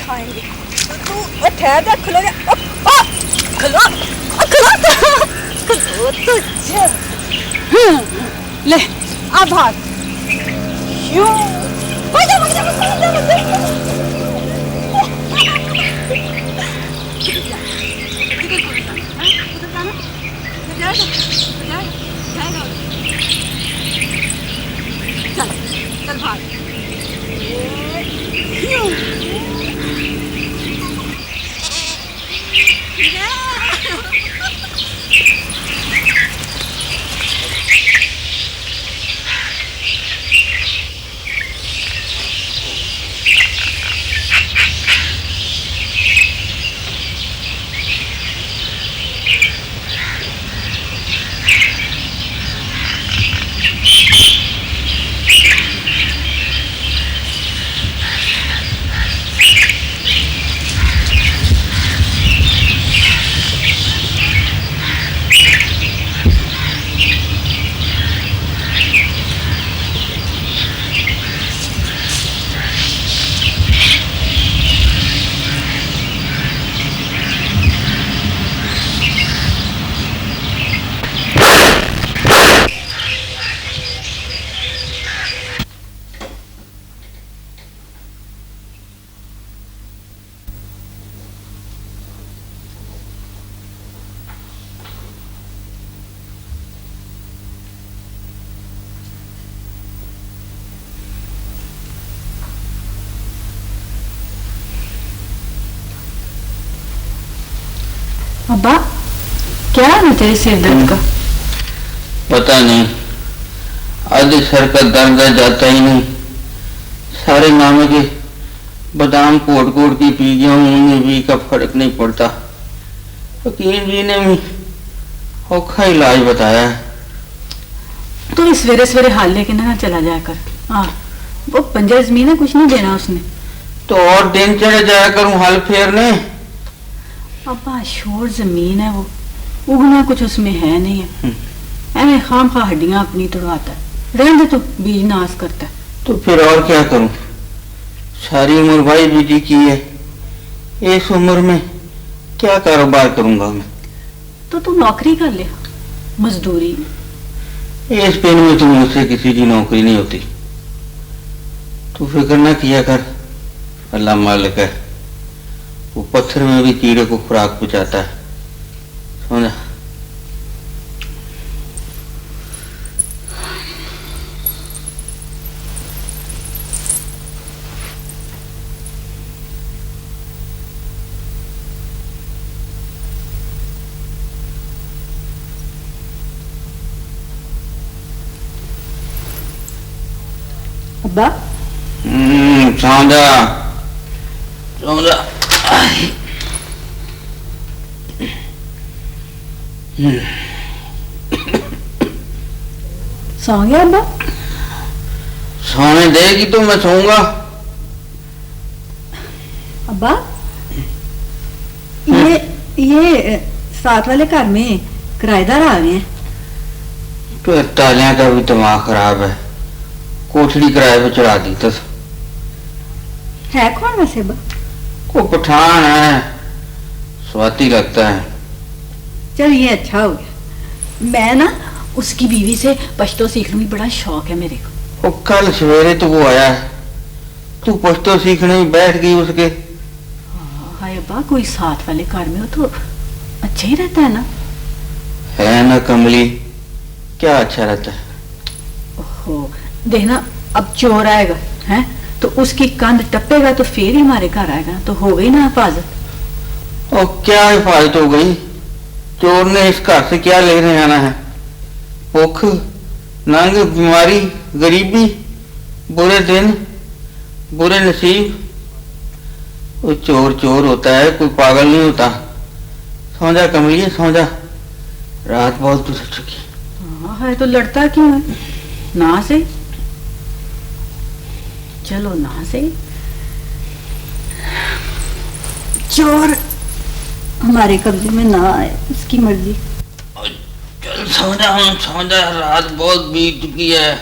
खाएंगे। तू ठहर जा, खलो जा। खलो खलो खलो तो ले आ भाग। क्यों भाग जा भाग जा भाग जा भाग जा। चल चल भाग। अब्बा क्या है तेरे सिर दर्द का? पता नहीं, आधे सर का दर्द जाता ही नहीं। सारे मामे के बादाम कोट कोट की पी गया हूँ, उन्हें भी का फर्क नहीं पड़ता। वकील जी ने भी औखा इलाज बताया है। तो इस सवेरे सवेरे हाल लेके ना चला जाया कर। हाँ, वो पंजर जमीन है, कुछ नहीं देना उसने। तो और दिन चढ़े जाया करूँ हल फेरने। अब्बा शोर जमीन है, वो उगना कुछ उसमें है नहीं है। ऐਵੇਂ खाम खा हड्डियां अपनी तोड़वाता है। रहने दे, तो बीज नाश करता है। तो फिर और क्या करूं? सारी उम्र भाई बीजी की है, इस उम्र में क्या कारोबार करूंगा मैं? तो तू नौकरी कर ले, मजदूरी। इस पेन में तो मुझसे किसी की नौकरी नहीं होती। तू फिक्र ना किया कर, अल्लाह मालिक है, वो पत्थर में भी कीड़े को खुराक पहुंचाता है। समझा? अब्बा समझा समझा। सो गया अब्बा? सोने देगी तो मैं सोऊंगा। अब्बा ये साथ वाले घर में किराएदार आ गए हैं। तो तालियां का भी दिमाग खराब है, कोठड़ी किराए पे चढ़ा दी। तो है कौन वैसे अब्बा? को पठान है, स्वाति लगता है। चल ये अच्छा हो गया। मैं ना उसकी बीवी से पश्तो सीखने में बड़ा शौक है मेरे को। कल सवेरे तो वो आया है, तू पश्तो सीखने में बैठ गई उसके। हाय अब्बा, कोई साथ वाले घर में हो तो अच्छा ही रहता है ना। है ना कमली, क्या अच्छा रहता है। ओहो, देखना अब चोर आएगा है तो उसकी कंध टपेगा तो फिर ही हमारे घर आएगा, तो हो गई ना हिफाजत। और क्या हिफाजत हो गई? चोर ने इस घर से क्या लेने आना है? भूख, नंग, बीमारी, गरीबी, बुरे दिन, बुरे नसीब। वो चोर चोर होता है, कोई पागल नहीं होता। समझा कमलिए, समझा। रात बहुत गुजर चुकी। हाँ है तो लड़ता क्यों है? ना से चलो, ना से चोर हमारे कब्जे में ना आए, उसकी मर्जी। चल समझा, हम समझा, रात बहुत बीत चुकी है।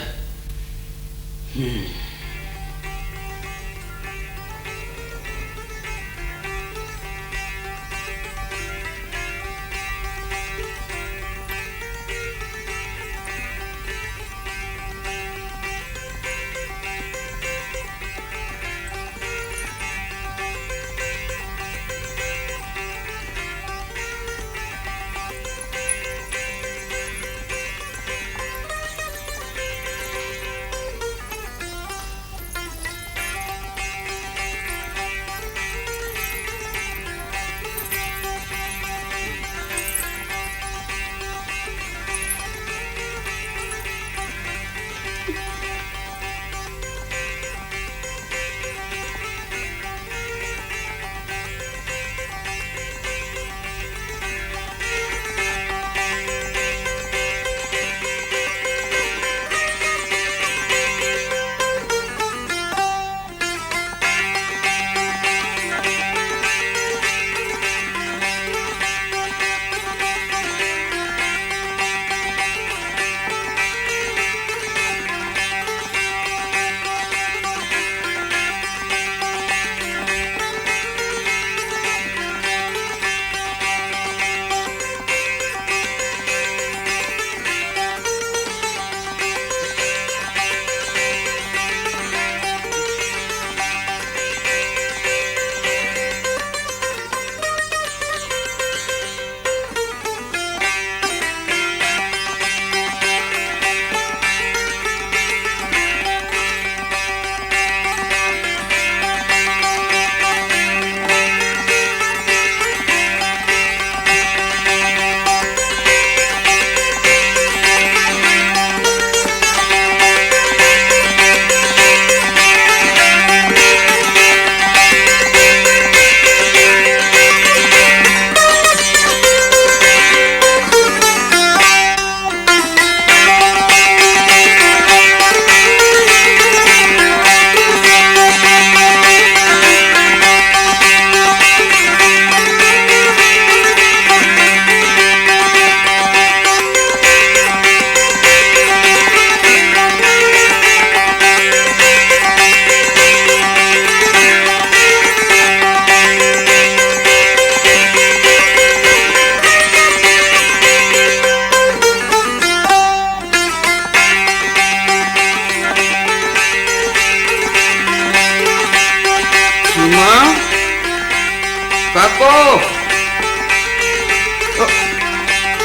काको,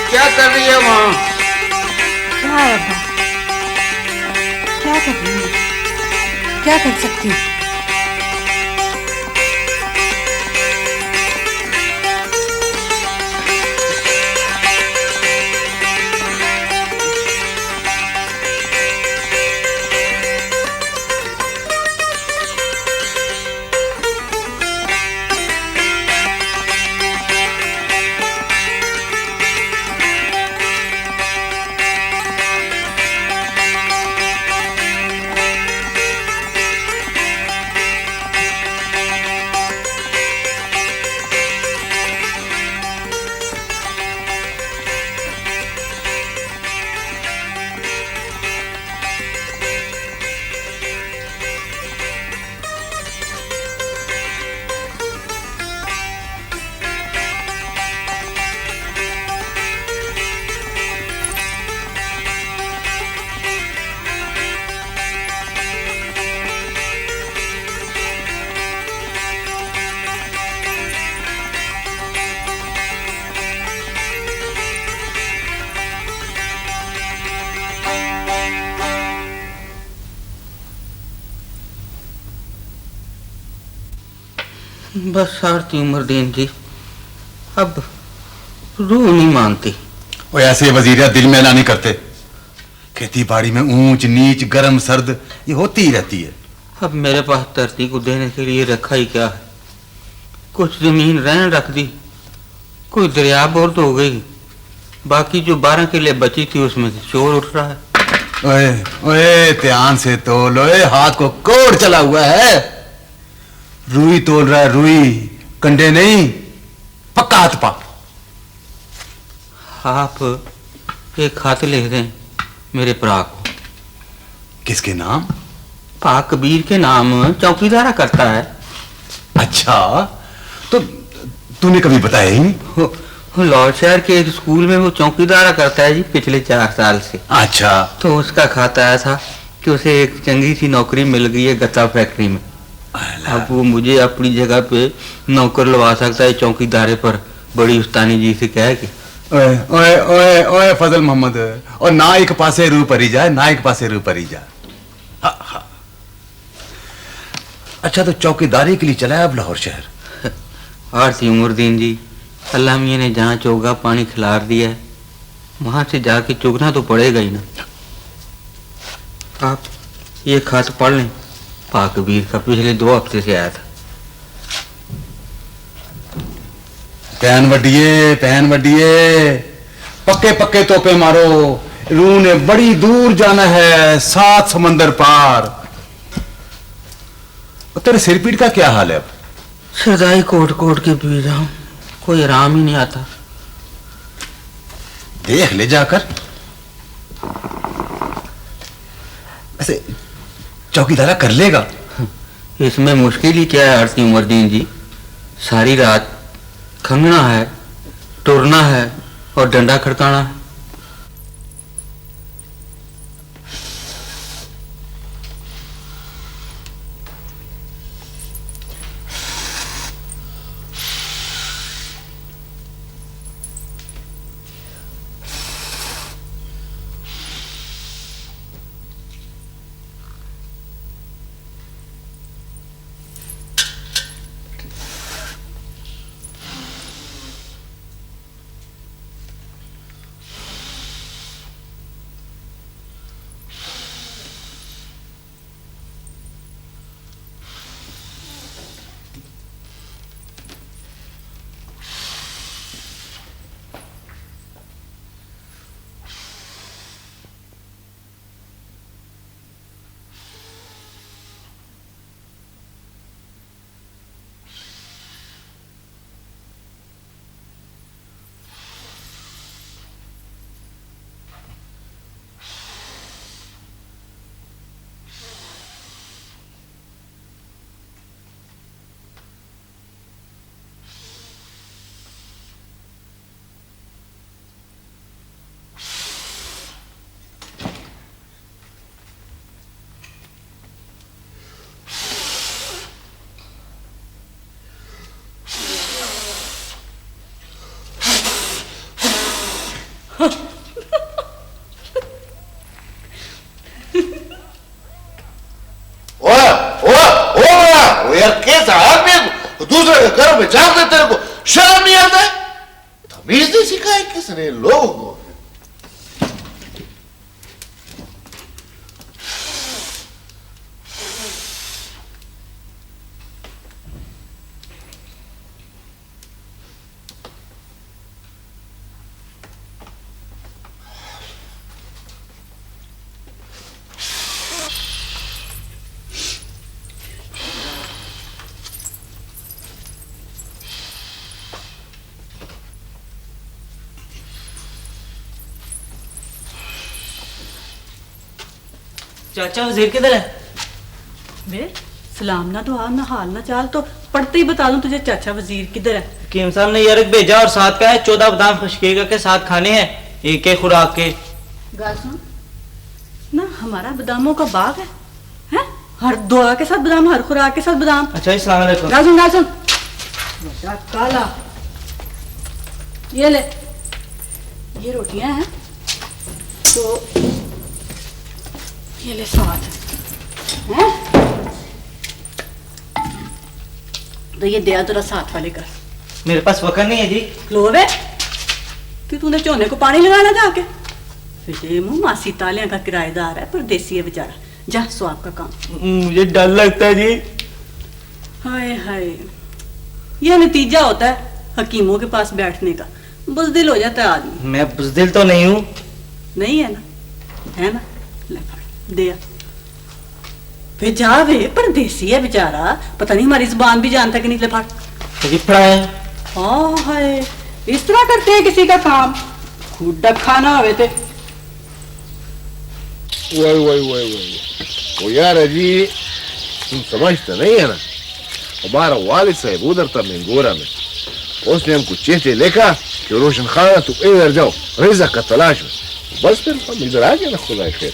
क्या कर रही है वहाँ? क्या है अब्बा? क्या कर रही है? क्या कर सकती हूँ? बस आरती उमरदीन जी, अब रूह नहीं मानती। और ऐसे वजीरा दिल में ना नहीं करते। खेती बाड़ी में ऊंच नीच गर्म सर्द ये होती ही रहती है। अब मेरे पास धरती को देने के लिए रखा ही क्या है? कुछ जमीन रहने रख दी, कोई दरिया बोर तो हो गई, बाकी जो 12 किले बची थी उसमें से शोर उठ रहा है। ओए ओए ध्यान से तोल, ओए हाथ को कोड़ चला हुआ है। रुई तोल रहा है, रुई, कंडे नहीं, पक्का हाथ पा। आप एक खत लिख दें मेरे भरा को। किसके नाम? पाक कबीर के नाम, चौकीदारा करता है। अच्छा, तो तूने कभी बताया ही नहीं? लाहौर शहर के एक स्कूल में वो चौकीदारा करता है जी पिछले 4 साल से। अच्छा, तो उसका खत आया था कि उसे एक चंगी सी नौकरी मिल गई है गत्ता फैक्ट्री में। अब वो मुझे अपनी जगह पे नौकर लगा सकता है चौकीदारे पर, बड़ी उस्तानी जी से कह के। ओए ओए ओए ओए फजल मोहम्मद, और ना एक पासे रू परी जाए, ना एक पासे रू परी जाए। हाँ हाँ। अच्छा, तो चौकीदारी के लिए चला है अब लाहौर शहर? आरती उमरदीन जी, अल्लाह मियाँ ने जहाँ चोगा पानी खिलार दिया है वहां से जाके चुगना तो पड़ेगा ही ना। आप ये खत पढ़ लें, पाक कबीर का पिछले 2 हफ्ते से आया था। पहन वड्डिए, पक्के पक्के तोपे मारो। रू ने बड़ी दूर जाना है, 7 समंदर पार। और तेरे सिर पीट का क्या हाल है अब? सदाई कोट कोट के पी रहा हूं, कोई आराम ही नहीं आता। देख ले जाकर। ऐसे चौकीदारा कर लेगा? इसमें मुश्किल ही क्या है आरती उमरदीन जी? सारी रात खंगना है, टुरना है और डंडा खड़काना है। ओ यार कैसा आदमी दूसरे के घर में जाते तेरे को शर्म नहीं आता है? तमीज नहीं सिखाई किसने लोगों को? चाचा वजीर किधर है? बे सलाम ना दुआ ना हाल ना चाल तो पढ़ते ही बता दूं तुझे चाचा वजीर किधर है। हकीम साहब ने यरक भेजा और साथ का है 14 बादाम खशकेगा के साथ खाने हैं, एक एक खुराक के। गाल सुन ना, हमारा बादामों का बाग है, हैं? हर दुआ के साथ बादाम, हर खुराक के साथ बादाम। अच्छा अस्सलाम वालेकुम। गाल सुन बड़ा काला, ये ले, ये रोटियां हैं तो ये ले साथ हैं, तो ये दिया तेरा साथ वाले का। मेरे पास वक्त नहीं है जी। लो वे कि तूने झोने को पानी लगाना जाके, फिर मुंह मासी तालियां का किराएदार है, परदेसी है बेचारा, जा स्वाब का काम। मुझे डर लगता है जी। हाय हाय, यह नतीजा होता है हकीमों के पास बैठने का, बुज़दिल हो जाता है आदमी। मैं बुज़दिल तो नहीं हूँ। नहीं है ना, है ना, ले फड़ दिया, फिर जा वे, परदेसी है बेचारा, पता नहीं हमारी जुबान भी जानता कि नहीं, ले फड़। जी पढ़ाया। हाँ हाय, इस तरह करते हैं किसी का काम, खुद खाना हुए थे। वो यार अजी तुम समझते नहीं है ना, हमारा वालिद साहब उधर था मंगोरा में, उसने हमको चेते लिखा कि रोशन खाना तुम इधर जाओ रिज़्क़ का तलाश में, बस फिर हम इधर आ गए ना, खुदा खैर।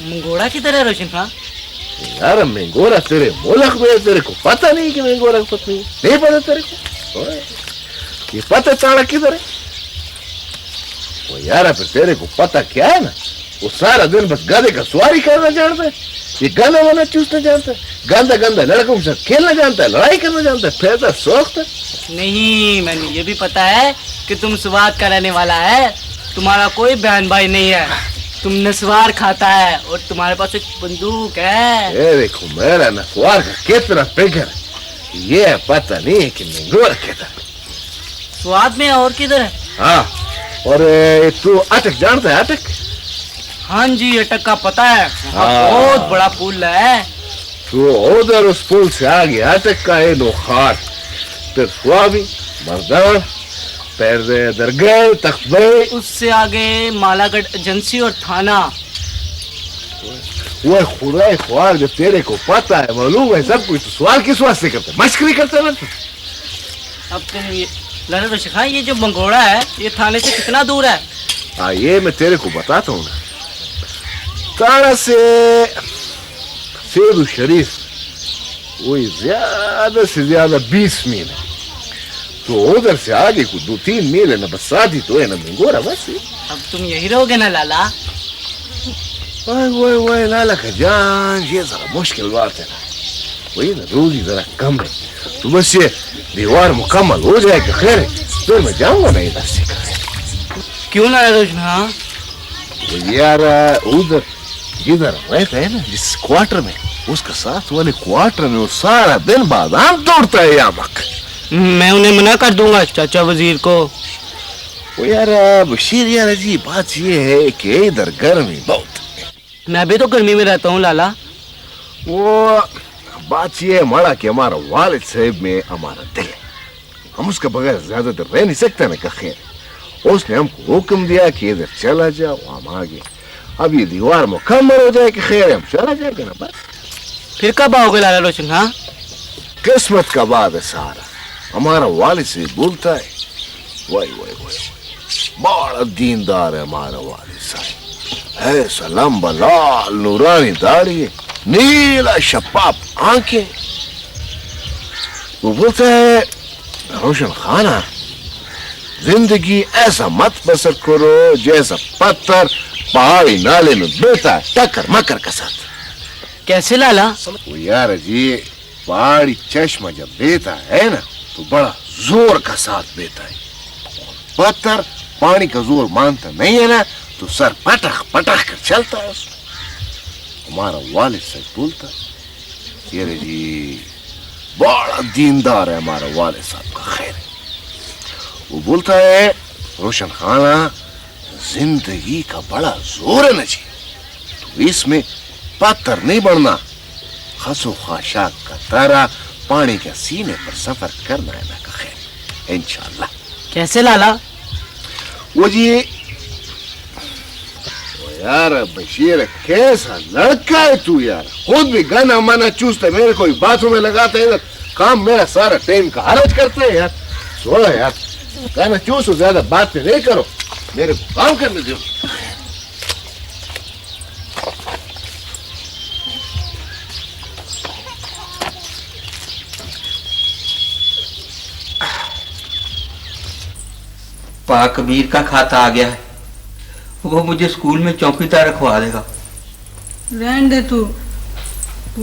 मंगोड़ा किधर है रोशन खान? यार मंगोरा तेरे मुल्क में, तेरे को पता नहीं कि मंगोरा की पत्नी नहीं पता तेरे को? ये पता चाणक किधर है? वो यार फिर तेरे को पता क्या है ना, वो सारा दिन बस गधे का सवारी करना जानता है, ये गाना वाना चूसना जानता है, गंदा गंदा लड़कों के साथ खेलना जानता है, लड़ाई करना जानता है, पैदा शौक था। नहीं, मैंने ये भी पता है कि तुम स्वाद का रहने वाला है, तुम्हारा कोई बहन भाई नहीं है, तुम नस्वार खाता है और तुम्हारे पास एक बंदूक है। ये देखो मेरा नस्वार का कितना फिगर है, ये पता नहीं है कि मंगोरा किधर है। स्वाद में और किधर है? हाँ, और तू अटक जानता है? अटक? हाँ जी, अटक का पता है, हाँ। बहुत बड़ा पुल है। तो उधर उस पुल से आगे अटक का है नोखार, फिर स्वाबी, मर्दान, फिर दरगाह, तख्बे, उससे आगे मालागढ़ एजेंसी और थाना। वो खुदा ख्वार जो तेरे को पता है, मालूम है सब कुछ, तो सवाल किस वास्ते करते है? मस्करी करते है ना? अब तुम ये लाला रोशिखा, ये जो मंगोड़ा है ये थाने से कितना दूर है? हाँ, ये मैं तेरे को बताता हूँ ना, थाना से सेदू शरीफ वही ज्यादा से ज्यादा 20 मील है, तो उधर से आगे को 2-3 मील है ना, बस शादी तो है ना मंगोरा बस। अब तुम यही रहोगे ना लाला? वही लाला का जान, ये जरा मुश्किल बात है ना, वही ना रोजी जरा कम है, तो बस ये दीवार मुकम्मल हो जाएगा खैर है, फिर मैं जाऊंगा ना इधर से। क्यों ना रोशना? यार उधर जिधर रहता है ना, जिस क्वार्टर में, उसका साथ वाले क्वार्टर में वो सारा दिन बादाम तोड़ता है यामक। मैं उन्हें मना कर दूंगा चाचा वजीर को। वो यार बशीर यार जी, बात ये है कि इधर गर्मी बहुत है। मैं भी तो गर्मी में रहता हूँ लाला। वो बात ये है माड़ा कि हमारा वालिद साहब में हमारा दिल है, हम उसके बगैर ज्यादा देर रह नहीं सकते ना, खैर उसने हमको हुक्म दिया कि इधर चला जाओ, हम आ गए, अब ये दीवार मुकम्मल हो जाए कि खैर हम चला जाएगा ना बस। फिर कब आओगे लाला रोशन? हाँ, किस्मत का बात है सारा, हमारा वालिद से बोलता है, वही वही वही बड़ा दीनदार है हमारा वालिद साहब, ऐसा लंबा लाल नूरानी दाढ़ी, नीला शफाफ आंखें, वो बोलता है रोशन खाना जिंदगी ऐसा मत बसर करो जैसा पत्थर पहाड़ी नाले में बेटा टक्कर मकर का साथ। कैसे लाला? वो यार जी, पहाड़ी चश्मा जब बेता है ना तो बड़ा जोर का साथ बेता है। पत्थर पानी का जोर मानता नहीं है ना तो सर पटक पटक कर चलता है उसमें। हमारा वालिद सच बोलता है, ये रे जी बड़ा दीनदार है हमारा वालिद साहब का, खैर है। वो बोलता है रोशन खाना, जिंदगी का बड़ा जोर है ना जी, तो इसमें पत्थर नहीं बढ़ना, खसो खाशाक का तारा पानी के सीने पर सफर करना है ना, खैर इंशाल्लाह। कैसे लाला? वो जी वो यार बशीर कैसा लड़का है तू यार, खुद भी गाना माना चूसते, मेरे को बाथरूम में लगाते हैं, काम मेरा सारा टाइम का हरज करते हैं यार। छोड़ो यार, गाना चूसो, ज्यादा बात नहीं करो, मेरे को काम करने दो। पाक कबीर का खाता आ गया है, वो मुझे स्कूल में चौकीदार रखवा देगा। रहने दे तू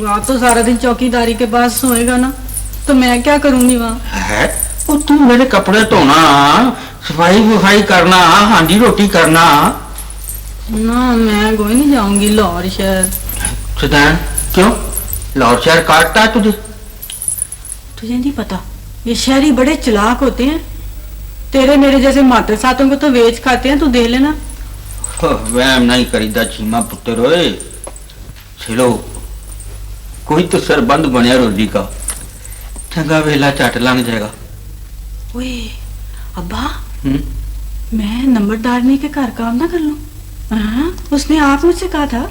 आप तो सारा दिन चौकीदारी के पास सोएगा ना, तो मैं क्या करूंगी वहाँ? है वो तू मेरे कपड़े धोना, सफाई वफाई करना, हांडी रोटी करना। ना मैं कोई नहीं जाऊंगी लाहौर शहर। सुदैन क्यों? लाहौर शहर काटता है तुझे? तुझे नहीं पता, ये शहरी बड़े चालाक होते हैं, तेरे मेरे जैसे मात्र सातों को तो वेच खाते हैं, तू देख लेना। वहम नहीं करीदा चीमा पुत्र होए, चलो कोई तो सरबंद बनया रोजी का, चंगा वेला झट लंघ जाएगा। ओए अब्बा, मैं नंबरदारनी के घर काम ना कर लूं? हाँ, उसने आप मुझसे कहा था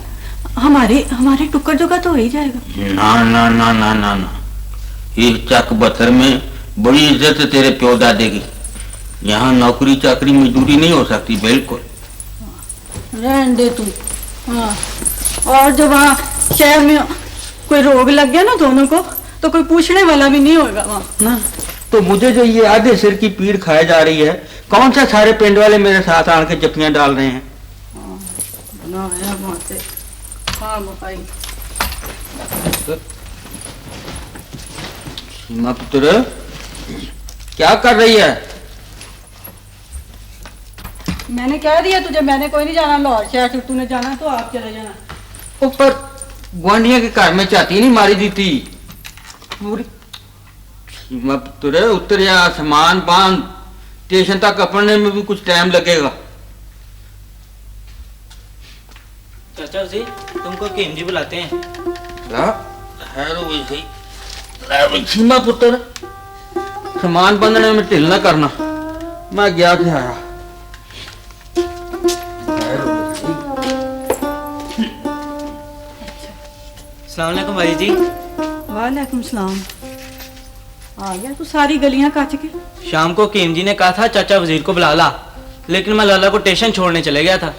हमारे टुक्कर जोगा तो हो ही जाएगा। ना ना ना ना ना ना, ये चक बतर में बड़ी इज्जत तेरे प्यो दादे की, यहाँ नौकरी चाकरी मजदूरी नहीं हो सकती बिल्कुल। रहने दे तू। हाँ, और जब वहाँ शहर में कोई रोग लग गया ना दोनों को, तो कोई पूछने वाला भी नहीं होगा वहाँ ना। तो मुझे जो ये आधे सिर की पीड़ खाई जा रही है, कौन सा सारे पिंड वाले मेरे साथ आके जप्पियां डाल रहे हैं? सीमा पुत्र क्या कर रही है? मैंने कह दिया तुझे, मैंने कोई नहीं जाना लाहौर शहर, तूने जाना तो आप चले जाना। ऊपर ग्वांढिया के घर में चाती नहीं मारी दी थी पूरी। सीमा पुत्र उतर या, सामान बांध, स्टेशन तक अपने में भी कुछ टाइम लगेगा। चाचा जी तुमको केम जी बुलाते हैं। सीमा पुत्र सामान बांधने में ढिल ना करना, मैं गया थे आया। अस्सलाम वालेकुम भाई जी। वालेकुम सलाम। आ गया तू सारी गलियां काट के? शाम को केम जी ने कहा था चाचा वजीर को बुला ला, लेकिन मैं लाला को स्टेशन छोड़ने चले गया था।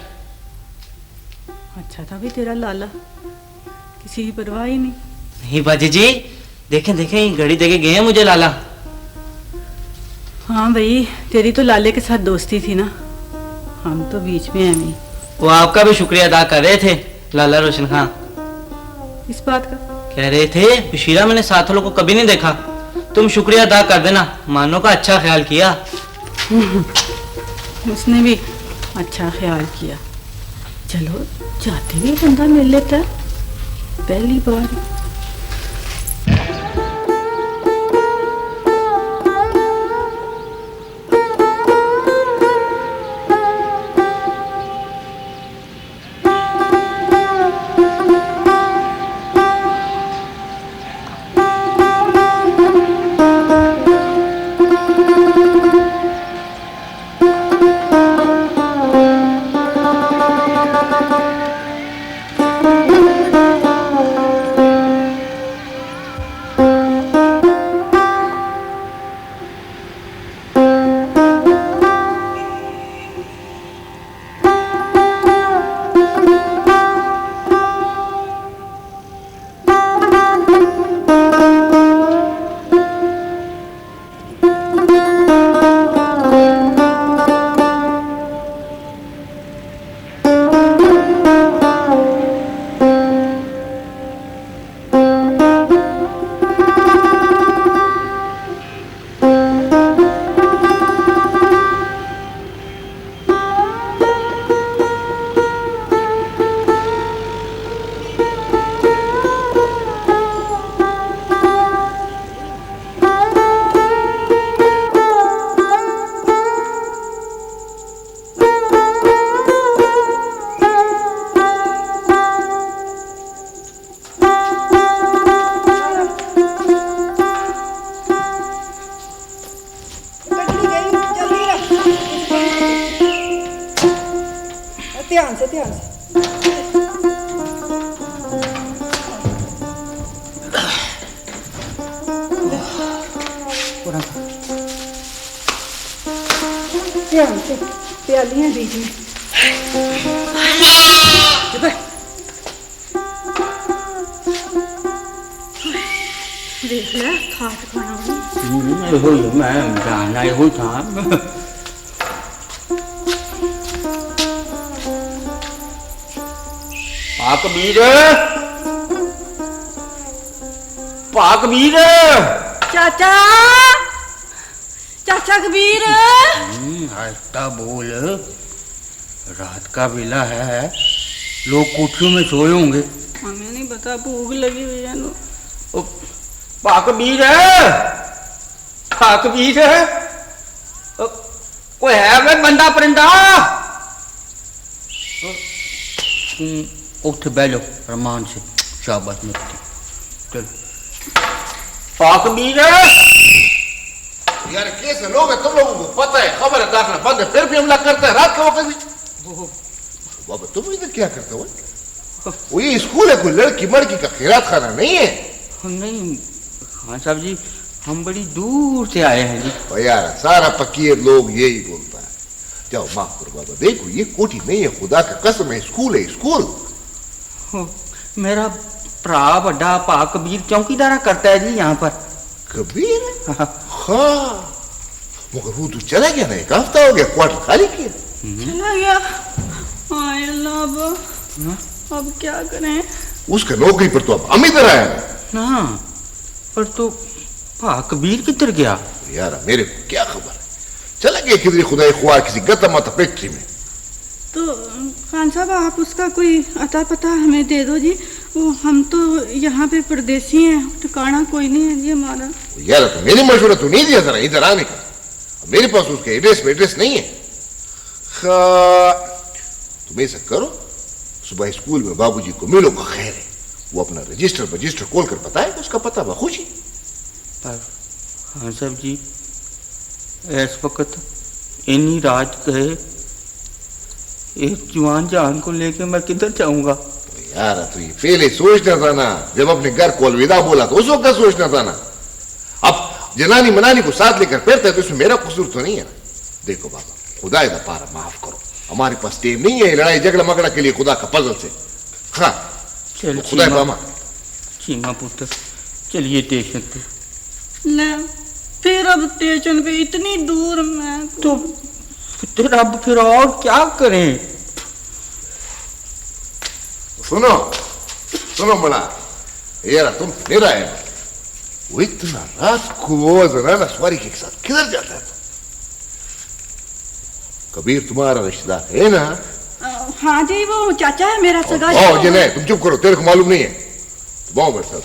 अच्छा था भी तेरा लाला, किसी की परवाह ही नहीं। नहीं बाजी जी, देखें देखें घड़ी देके गए हैं मुझे लाला। हाँ भाई, तेरी तो लाले के साथ दोस्ती थी ना, हम तो बीच में हैं नहीं। वो आपका भी शुक्रिया अदा कर रहे थे लाला रोशन खां। इस बात का? कह रहे थे बशीरा मैंने साथ वालों को कभी नहीं देखा, तुम शुक्रिया अदा कर देना, मानो का अच्छा ख्याल किया। उसने भी अच्छा ख्याल किया। चलो जाते भी बंदा मिल लेता है, पहली बार। ध्यान से ध्यान से। ध्यान से प्यालियां दीजिए। देख ले खाट खाना मैं जाना ही था। पाकबीर, पाकबीर, चाचा, चाचा कबीर। आहिस्ता बोल, रात का वेला है, लोग कोठरियों में सोए होंगे। हमें नहीं पता, भूख लगी हुई है ना। पाकबीर, पाकबीर, कोई है वे बंदा परिंदा? उठ बैठो रमान से, शाबाश मुक्ति। चल पाकबीर। यार कैसे लोग हैं तुम लोगों को पता है, खबर है दाखिला बंद है, फिर भी हमला करते हैं रात के वक्त भी। बाबा तुम इधर क्या करते हो? वो ये स्कूल है, कोई लड़की मड़की का खैरात खाना नहीं है। नहीं खान साहब जी, हम बड़ी दूर से आए हैं जी। यार सारा फकीर लोग यही बोलता है। जाओ माफ करो बाबा, देखो ये कोठी नहीं है, खुदा का कसम है, स्कूल है स्कूल। मेरा भरा बड़ा पाकबीर चौकीदारा करता है जी यहाँ पर। कबीर? हाँ मगर वो तो चला गया ना, एक हफ्ता हो गया, क्वार्टर खाली किया। चला गया? हाय अल्लाह, अब क्या करें? उसका नौकरी पर तो अब हम इधर आया ना। हाँ पर तो पाकबीर किधर गया? यार मेरे को क्या खबर है, चला गया किधर खुदा ख्वार किसी गत्ता माता फैक्ट्री में। तो खान साहब आप उसका कोई अता पता हमें दे दो जी, वो हम तो यहाँ पे परदेसी हैं, ठिकाना कोई नहीं है जी हमारा। यार तो मेरी मशवरा तो नहीं दिया जरा इधर आने का, मेरे पास उसके एड्रेस नहीं है। तुम ऐसा करो, सुबह स्कूल में बाबूजी को मिलो का खैर है, वो अपना रजिस्टर खोल कर बताएगा उसका पता बखुशी। पर हाँ साहब जी, इस वक्त इन्हीं रात गए एक जवान जान को लेके मैं किधर जाऊंगा? यार तो ये पहले सोचना था ना, जब अपने घर को अलविदा बोला तो उस वक्त सोचना था ना। अब जनानी मनानी को साथ लेकर फिरता है तो इसमें मेरा कसूर तो नहीं है ना। देखो बाबा खुदा का पारा माफ करो, हमारे पास टाइम नहीं है लड़ाई झगड़ा मगड़ा के लिए खुदा का पजल से। हाँ चल खुदा मामा चीमा पुत्र, चलिए स्टेशन पे। ले फिर अब स्टेशन पे इतनी दूर मैं तो फिर अब फिर और क्या करें? सुनो बड़ा यार, तुम फिर आए ना, वो इतना रात को जनाना सवारी के साथ किधर जाता है? कबीर तुम्हारा रिश्तेदार है ना? हाँ जी वो चाचा है मेरा सगा। तुम चुप करो, तेरे को मालूम नहीं है। तो मेरे साथ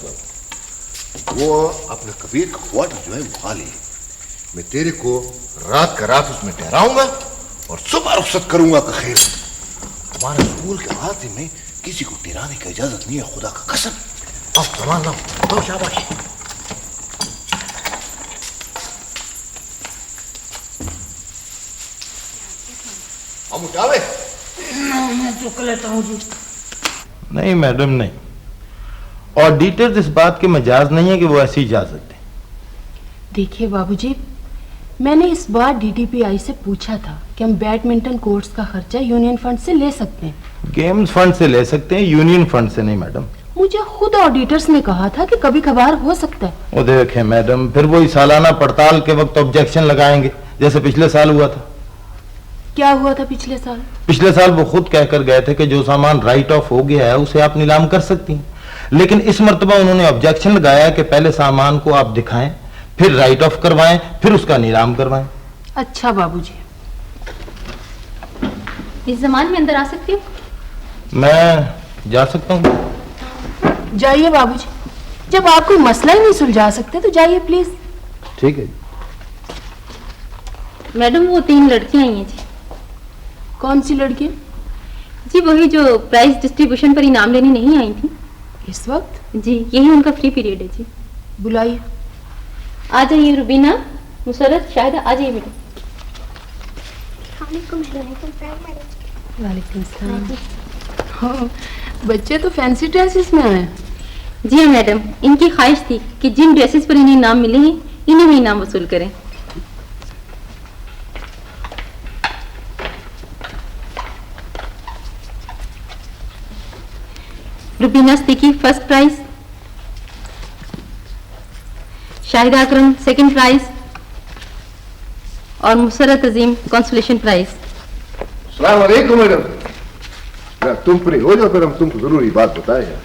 वो अपने कबीर का क्वार्टर जो है वो खाली है, मैं तेरे को रात का रात उसमें ठहराऊंगा और सुबह रुखसत करूंगा का खैर। हमारे स्कूल के अहाते में किसी को ठहराने की इजाजत नहीं है, खुदा का कसम। अब सामान लाओ, तो शाबाश। हम उठावे? मैं चुक लेता हूँ जी। नहीं मैडम नहीं, और डिटेल्स इस बात के मजाज नहीं है कि वो ऐसे ही जा सकते। देखिए बाबूजी, मैंने इस बार डीडीपीआई से पूछा था कि हम बैडमिंटन कोर्ट्स का खर्चा यूनियन फंड से ले सकते हैं। गेम्स फंड से ले सकते हैं, यूनियन फंड से नहीं मैडम। मुझे खुद ऑडिटर्स ने कहा था कि कभी कभार हो सकता है। वो देखें मैडम, फिर वही सालाना पड़ताल के वक्त ऑब्जेक्शन लगाएंगे जैसे पिछले साल हुआ था। क्या हुआ था पिछले साल? पिछले साल वो खुद कहकर गए थे कि जो सामान राइट ऑफ हो गया है उसे आप नीलाम कर सकती हैं, लेकिन इस मर्तबा उन्होंने ऑब्जेक्शन लगाया कि पहले सामान को आप दिखाएं, फिर राइट ऑफ करवाएं, फिर उसका नीलाम करवाएं। अच्छा बाबूजी। इस जमान में अंदर आ सकती हूँ? मैं जा सकता हूँ? जाइए बाबूजी, जब आप कोई मसला ही नहीं सुलझा सकते तो जाइए प्लीज। ठीक है। मैडम वो 3 लड़कियां आई हैं जी। कौन सी लड़कियां? जी वही जो प्राइज डिस्ट्रीब्यूशन पर इनाम लेने नहीं आई थी इस वक्त। जी यही उनका फ्री पीरियड है जी। बुलाइए। आ जाइए रुबीना, मुसरत, शायद आ जाइए बेटा। वालेकुम सलाम। हाँ, बच्चे तो फैंसी ड्रेसेस में आए। जी हाँ मैडम, इनकी ख्वाहिश थी कि जिन ड्रेसेस पर इन्हें इनाम मिले हैं इन्हें भी इनाम वसूल करें। रुबीना सिद्दीकी फर्स्ट प्राइज, शाहिदा अकरम सेकंड प्राइज और मुसरत अजीम कंसोलेशन प्राइज। अस्सलाम वालेकुम मैडम। तुम फ्री हो जाओ, फिर हम तुमको जरूरी बात बताएंगे।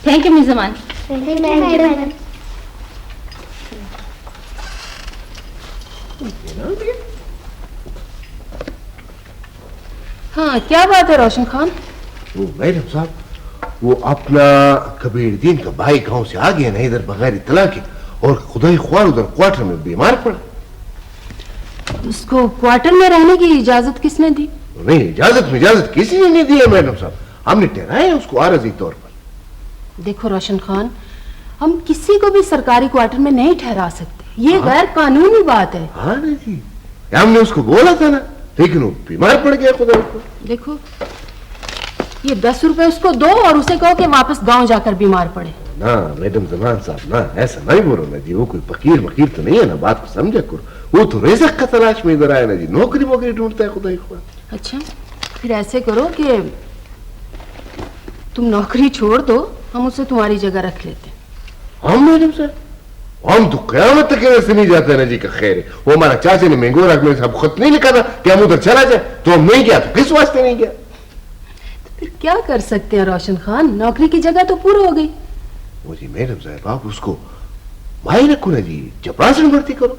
Thank you miss Zaman. Madam. हाँ, क्या बात है रोशन खान? वो मैडम साहब, वो अपना कबीर दीन का भाई गांव से आ गया ना इधर बगैर इत्तला के, और खुदाई ख्वार उधर क्वार्टर में बीमार पड़ा। उसको क्वार्टर में रहने की इजाजत किसने दी? नहीं, इजाजत किसी ने नहीं दी है मैडम साहब, हमने ठहराया उसको आरजी तौर पर। देखो रोशन खान, हम किसी को भी सरकारी क्वार्टर में नहीं ठहरा सकते, ये गैर कानूनी बात है। हाँ नहीं जी, हमने उसको बोला था ना, लेकिन वो बीमार पड़ गया खुदा को। देखो, ये 10 रुपए उसको दो और उसे कहो कि वापस गांव जाकर बीमार पड़े। ना मैडम जमान साहब, ना ऐसा नहीं बोलो ना जी, वो कोई फकीर मकीर तो नहीं है ना, बात को समझा करो। वो तो रिज़्क़ का तलाश में इधर आया ना जी, नौकरी वोकरी ढूंढता है खुदा को। अच्छा, फिर ऐसे करो कि तुम नौकरी छोड़ दो, हम उसे तुम्हारी जगह रख लेते। हम मैडम साहब, हम तो क़यामत तक ऐसे नहीं जाते ना जी का खैर है। वो हमारा चाचा ने मैंगो रख में सब खत नहीं लिखा था कि हम उधर चला जाए, तो हम नहीं गया, तो किस वास्ते नहीं गया? फिर क्या कर सकते हैं रोशन खान, नौकरी की जगह तो पूरी हो गई। वो जी मैडम साहब, आप उसको भाई रखो ना जी, चपरासन भर्ती करो।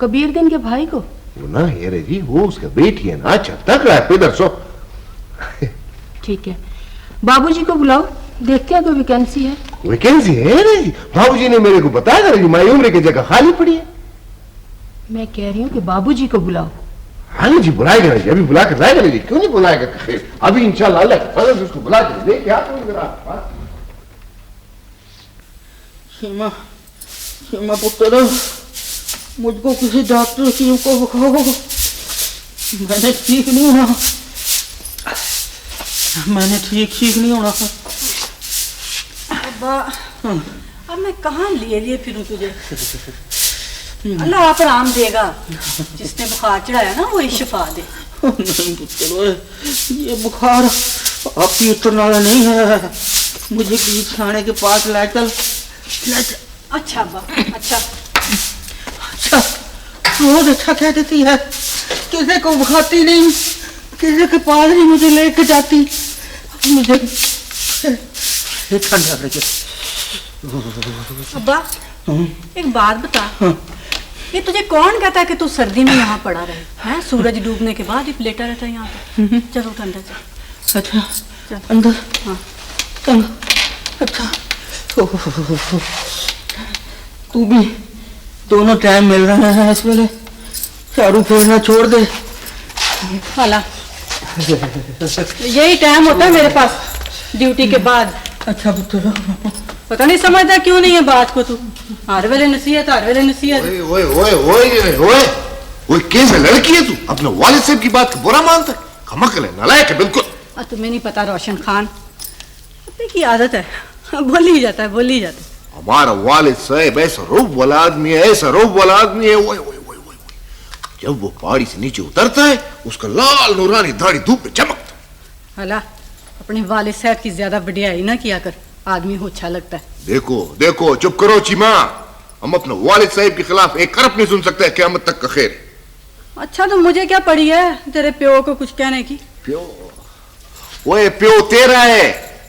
कबीर दिन के भाई को? वो ना है रे जी, वो उसका बेटी है ना, अच्छा तक रहा है पेदर सो। ठीक है, बाबूजी को बुलाओ, देखते हैं कोई वैकेंसी है। वैकेंसी है रे जी, बाबूजी ने मेरे को बताया जी, माई उम्र की जगह खाली पड़ी है। मैं कह रही हूँ कि बाबूजी को बुलाओ। हाँ जी, बुलाएगा जी, अभी बुला कर लाएगा जी, क्यों नहीं बुलाएगा? अभी इंशाल्लाह अल्लाह के फजल से उसको बुला कर लेके आता हूँ इधर। सीमा पुत्र, मुझको किसी डॉक्टर की को दिखाओ, मैंने ठीक नहीं होना, मैंने ठीक नहीं होना। अब्बा, अब मैं कहाँ लिए फिरूं तुझे? अल्लाह आप आराम देगा, जिसने बुखार चढ़ाया ना वही शिफा दे। नहीं पुत्र, ये बुखार आपकी उतरने वाला नहीं है, मुझे बीच खाने के पास ले चल। अच्छा अब्बा, अच्छा रोज अच्छा कह देती है, किसी को बुखाती नहीं, किसी के पास नहीं मुझे लेके जाती, मुझे ठंडा लगे। अब्बा, एक बात बता, ये तुझे कौन कहता है कि तू सर्दी में यहाँ पड़ा रहे हैं? सूरज डूबने के बाद ही लेटा रहता है यहाँ पे। चलो अंदर चल। अच्छा अंदर? हाँ अच्छा, तू भी दोनों टाइम मिल रहे हैं इस वेले, झाड़ू फेरना छोड़ दे। वाला यही टाइम होता है मेरे पास ड्यूटी के बाद। अच्छा पुत्र, पता नहीं समझता क्यों नहीं है बात को तू, हर वेले नसीहत, हर वेले नसीहत। ओए ओए ओए ओए ओए ओए, कैसे लड़की है तू, अपने वालिद साहब की बात को बुरा मानता है? कमकल है, नालायक है बिल्कुल। तुम्हें नहीं पता रोशन खान, अपने की आदत है, बोल ही जाता है। हमारा वालिद साहब ऐसा रूप वाला आदमी है, ऐसा रूप वाला आदमी है। ओए ओए ओए ओए, जब वो पहाड़ी से नीचे उतरता है, उसका लाल नूरानी दाढ़ी धूप में चमकता है। अल्लाह, अपने वालिद साहब की ज्यादा बढ़ियाई ना किया कर, आदमी को अच्छा लगता है। देखो देखो, चुप करो चीमा, हम अपने वालिद साहब के खिलाफ एक करप नहीं सुन सकते, क़यामत तक का खैर। अच्छा, तो मुझे क्या पड़ी है तेरे प्यो को कुछ कहने की? प्यो? ओए प्यो तेरा है,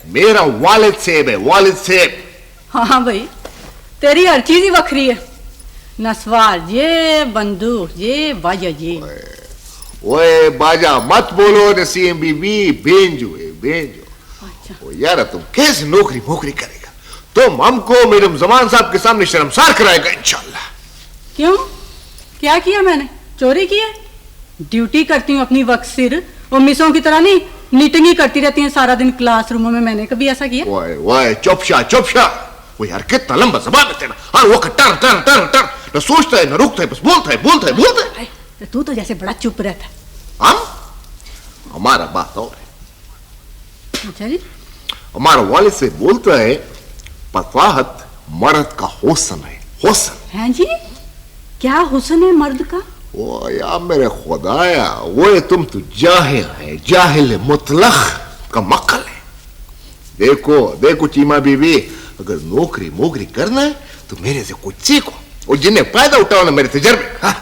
मेरा वालिद साहब है, वालिद साहब। हाँ भाई, तेरी हर चीज ही वखरी है, नस्वार ये, बंदूक ये, बाजा ये। ओए बाजा मत बोलो नसीम बीबी, बेंजो है बेंजो। अच्छा। यार तुम कैसे नौकरी वोकरी करेगा? तुम हमको मैडम जमान साहब के सामने शर्मसार कराएगा इंशाल्लाह। क्यों, क्या किया मैंने? चोरी की है? ड्यूटी करती हूँ अपनी वक्त सिर, वो मिसों की तरह नहीं मीटिंग करती रहती हैं सारा दिन क्लासरूमों में। मैंने कभी ऐसा किया? ओए ओए चुपशा, वो यार कितना लंबा जबान है तेरा, हर वक्त टर टर टर टर, न सोचता है न रुकता है, बस बोलता है। तू तो जैसे बड़ा चुप रहता है। हम हमारा बात और है। अच्छा जी। हमारा वालिद से बोलता है फसाहत मर्द का हुस्न है, हुस्न। हैं जी, क्या हुस्न है मर्द का? ओ या मेरे खुदाया, वो तुम तो जाहिल है, जाहिल मुतलक का मक्कल है। देखो देखो चीमा बीवी, अगर नौकरी मोकरी करना है तो मेरे से कुछ सीखो, और जिन्हें फायदा उठाओ ना मेरे तजर्बे। हाँ।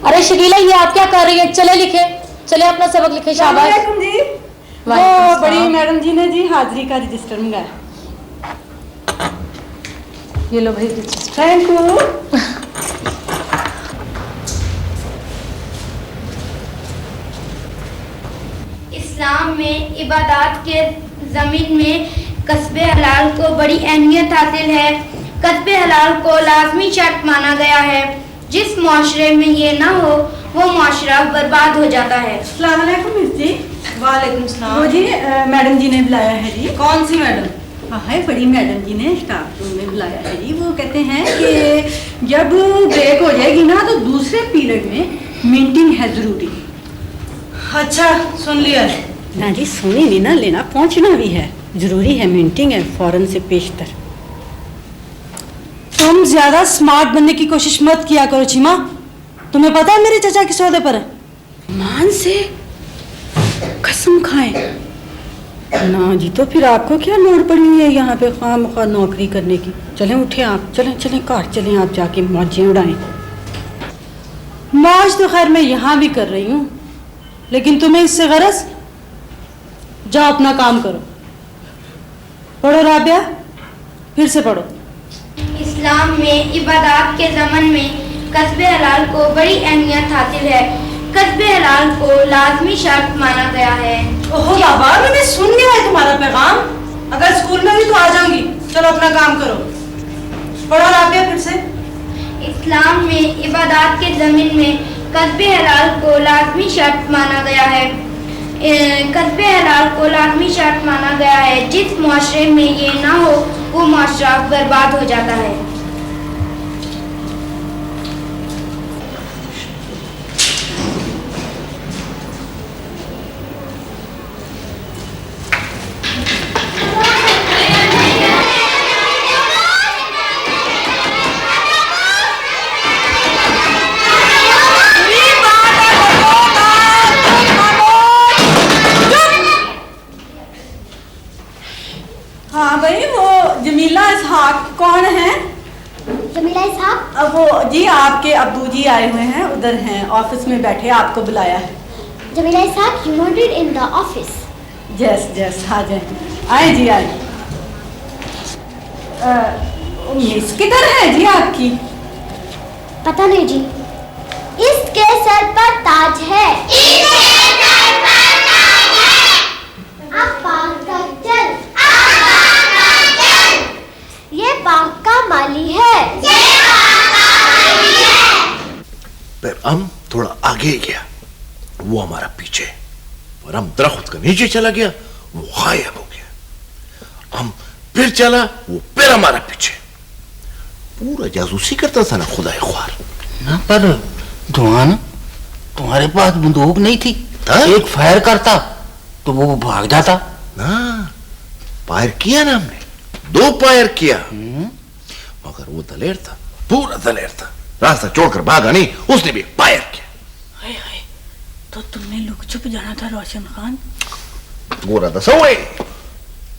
अरे शकीला, ये आप क्या कर रही है? चले लिखे, चले अपना सबक लिखे। शाबाश जी। वो बड़ी मैडम जी ने जी हाजिरी का रजिस्टर मंगाया। ये लो भाई रजिस्टर। Thank you. इस्लाम में इबादत के ज़मीन में कस्बे हलाल को बड़ी अहमियत हासिल है। कस्बे हलाल को लाजमी शर्त माना गया है। जिस मुआशरे में ये ना हो वो मुआशरा बर्बाद हो जाता है। अस्सलाम वालेकुम मिस जी। वालेकुम सलाम। वो जी मैडम जी ने बुलाया है जी। कौन सी मैडम? हाँ है, बड़ी मैडम जी ने स्टाफ रूम में बुलाया है जी। वो कहते हैं कि जब ब्रेक हो जाएगी ना तो दूसरे पीरियड में मीटिंग है जरूरी। अच्छा, सुन लिया। ना जी, सुनी नहीं ना लेना, पहुंचना भी है, जरूरी है, मीटिंग है फौरन से पेशतर। तुम ज्यादा स्मार्ट बनने की कोशिश मत किया करो चीमा। तुम्हें पता है मेरे चाचा किस ओहदे पर है? मान से कसम खाएं ना जी, तो फिर आपको क्या लोड़ पड़ी हुई है यहाँ पे खामखा नौकरी करने की? चलें उठे आप, चलें चलें घर चलें, आप जाके मौजें उड़ाएं। मौज तो खैर मैं यहाँ भी कर रही हूँ, लेकिन तुम्हें इससे गरज? जाओ अपना काम करो। पढ़ो राबिया, फिर से पढ़ो। इस्लाम में इबादत के ज़मन में कस्बे हलाल को बड़ी अहमियत हासिल है। कस्बे हलाल को लाजमी शर्त माना गया है। ओहो बाबा, मैंने सुन लिया है तुम्हारा पैगाम। अगर स्कूल में भी तो आ जाऊंगी। चलो अपना काम करो। पढ़ो राबिया फिर से। इस्लाम में इबादत के ज़मीन में कस्बे हलाल को लाजमी शर्त माना गया है। कस्बे हलाल को लाजमी शर्त माना गया है। जिस मुआशरे में ये ना हो वो मुआशरा बर्बाद हो जाता है। हाँ भाई, वो जमीला इसहाक कौन है? जमीला इसहाक? वो जी आपके अब्बू जी आए हुए हैं, उधर हैं ऑफिस में बैठे, आपको बुलाया है। Jamila Ishaq, you wanted in the office? Yes yes, आ जाए, आए जी आए। मिस किधर है जी आपकी? पता नहीं जी। इसके सर पर ताज है। अब बाग का चल। ये बाग का माली है। फिर हम थोड़ा आगे गया, वो हमारा पीछे, और हम दरख्त के नीचे चला गया, वो गायब हो गया। हम फिर चला, वो फिर हमारा पीछे। पूरा जासूसी करता था ना खुदा ख्वार। ना पर धुआं, तुम्हारे पास बंदूक नहीं थी? था? एक फायर करता तो वो भाग जाता ना। फायर किया ना हमने, 2 फायर किया, मगर वो दलेर था, पूरा दलेर था, रास्ता छोड़कर भागा नहीं, उसने भी फायर किया। हाय हाय, तो तुमने लुक छुप जाना था रोशन खान। गोरा दसा हुआ,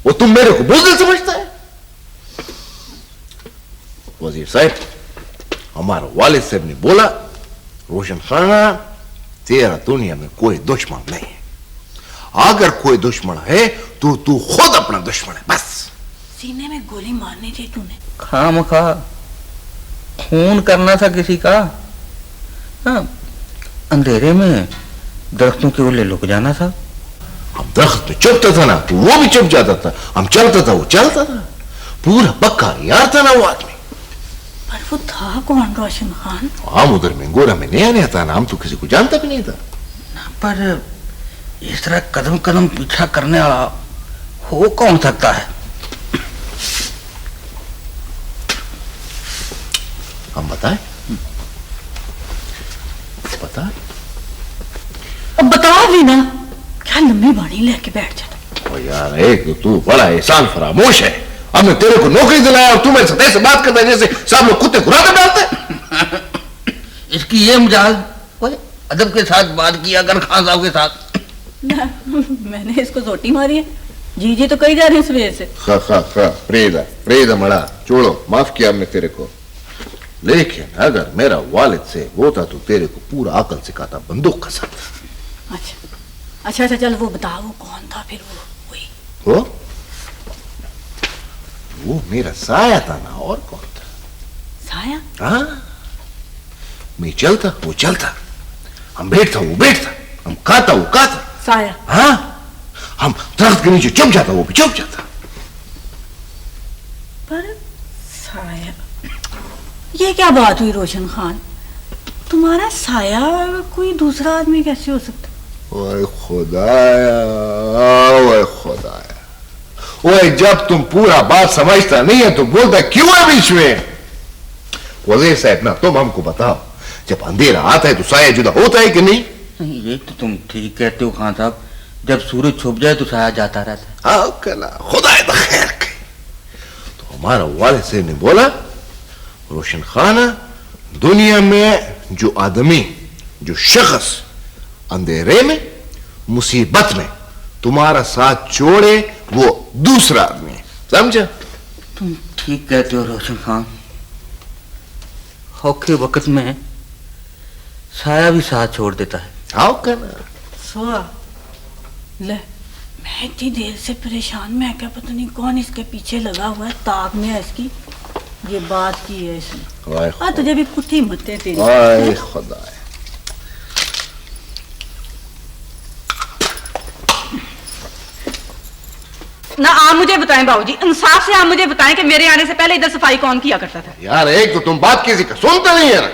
वो तुम मेरे को बुज़दिल समझता है? वजीर साहब, हमारा वालिद साहब ने बोला रोशन खाना, तेरा दुनिया में कोई दुश्मन नहीं है। अगर कोई दुश्मन है तो तू खुद अपना दुश्मन है, बस। सीने में गोली मारनी थी तूने। खामखा खून करना था किसी का। हाँ, अंधेरे में दरख्तों के ओले लुक जाना था। हम दरख्त में चुपता था ना तो वो भी चुप जाता था, हम चलता था वो चलता था। पूरा पक्का यार था ना वो आदमी। पर वो था कौन रोशन खान? हम उधर मेंगोरा में नया नया था ना, हम तो किसी को जानता भी नहीं था। पर इस तरह कदम कदम पीछा करने वाला हो कौन सकता है? हम बताएं? बता। अब बता भी ना, क्या लंबी बाणी लेके बैठ जाता। ओ यार, एक तो तू बड़ा एहसान फरामोश है। अब मैं तेरे को नौकरी दिलाया और तू मेरे साथ ऐसे बात करता है जैसे सब लोग कुत्ते कुराते डालते। इसकी ये मजाल, अदब के साथ बात किया कर खान साहब के साथ। मैंने इसको सोटी मारी है। जी जी तो कही जा रहे हैं सुबह से। खा खा खा, प्रेदा प्रेदा मड़ा, छोड़ो, माफ किया हमने तेरे को। लेकिन अगर मेरा वालिद से होता तो तेरे को पूरा अकल सिखाता, बंदूक का साथ। अच्छा अच्छा, चल वो बता, वो कौन था फिर? वो वो मेरा साया था ना, और कौन था? साया? हाँ, मैं चलता वो चलता, हम बैठता वो बैठता, हम खाता वो खाता। साया? हाँ, हम दरख्त के नीचे चुप जाता वो भी चुप जाता। पर साया, ये क्या बात हुई रोशन खान? तुम्हारा साया कोई दूसरा आदमी कैसे हो सकता? ओए खुदाया, ओए खुदाया, ओए जब तुम पूरा बात समझता नहीं है तो बोलता क्यों है बीच में? वज़ीर साहब ना, तुम हमको बताओ, जब अंधेरा आता है तो साया जुदा होता है कि नहीं? नहीं, ये तो तुम ठीक कहते हो खान साहब, जब सूरज छुप जाए तो साया जाता रहता है। खुदा खैर के। तो हमारा वालिद साहब ने बोला, रोशन खाना, दुनिया में जो आदमी, जो शख्स अंधेरे में, मुसीबत में तुम्हारा साथ छोड़े, वो दूसरा आदमी है, समझा? तुम ठीक कहते हो रोशन खान, औखे वक्त में साया भी साथ छोड़ देता है। आओ करना सोआ ले, मैं इतनी देर से परेशान, मैं क्या पता नहीं कौन इसके पीछे लगा हुआ है, ताक में है इसकी, ये बात की है इसने। हाँ, तुझे भी कुछ ही मत है तेरी। खुदा ना, आप मुझे बताएं बाबूजी, इंसाफ से आप मुझे बताएं कि मेरे आने से पहले इधर सफाई कौन किया करता था? यार, एक तो तुम बात किसी का सुनते नहीं है ना,